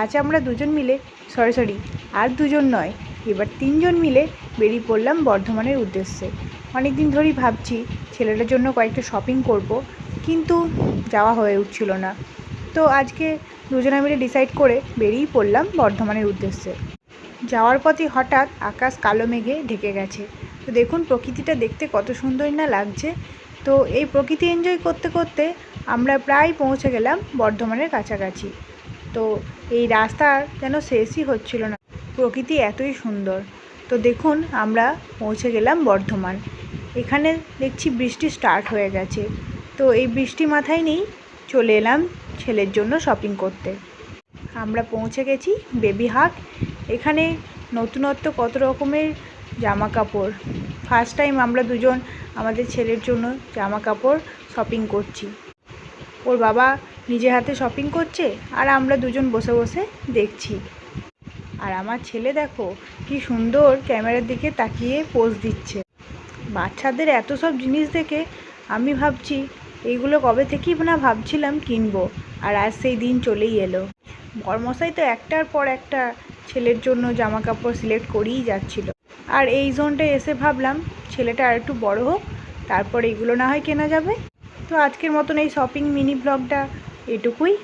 আজ আমরা দুজন মিলে সরি আর দুজন নয়, এবার তিনজন মিলে বেরিয়ে পড়লাম বর্ধমানের উদ্দেশ্যে। অনেক দিন ধরেই ভাবছি ছেলেটার জন্য কয়েকটা শপিং করব, কিন্তু যাওয়া হয়ে উঠছিল না। তো আজকে দুজনে মিলে ডিসাইড করে বেরিয়ে পড়লাম বর্ধমানের উদ্দেশ্যে। যাওয়ার পথে হঠাৎ আকাশ কালো মেঘে ঢেকে গেছে। তো দেখুন প্রকৃতিটা দেখতে কত সুন্দর না লাগছে। তো এই প্রকৃতি এনজয় করতে করতে আমরা প্রায় পৌঁছে গেলাম বর্ধমানের কাছাকাছি। তো এই রাস্তার যেন শেষই হচ্ছিল না, প্রকৃতি এতই সুন্দর। তো দেখুন আমরা পৌঁছে গেলাম বর্ধমান। এখানে দেখছি বৃষ্টি স্টার্ট হয়ে গেছে। তো এই বৃষ্টি মাথায় নিয়েই চলে এলাম ছেলের জন্য শপিং করতে। আমরা পৌঁছে গেছি বেবি হাগ। এখানে নতুনত্ব কত রকমের জামা কাপড়। ফার্স্ট টাইম আমরা দুজন আমাদের ছেলের জন্য জামা কাপড় শপিং করছি। ওর বাবা নিজে হাতে শপিং করছে আর আমরা দুজন বসে বসে দেখছি। আর আমার ছেলে দেখো কি সুন্দর ক্যামেরার দিকে তাকিয়ে পোজ দিচ্ছে। বাচ্চাদের এত সব জিনিস দেখে আমি ভাবছি এইগুলো কবে থেকেই না ভাবছিলাম কিনবো, আর আজ সেই দিন চলেই এলো। বরমশাই তো একটার পর একটা ছেলের জন্য জামা কাপড় সিলেক্ট করেই যাচ্ছিল। আর এই জোনটায় এসে ভাবলাম ছেলেটা আর একটু বড় হোক, তারপর এগুলো না হয় কেনা যাবে। তো আজকের মতন এই শপিং মিনি ব্লগটা এটুকুই।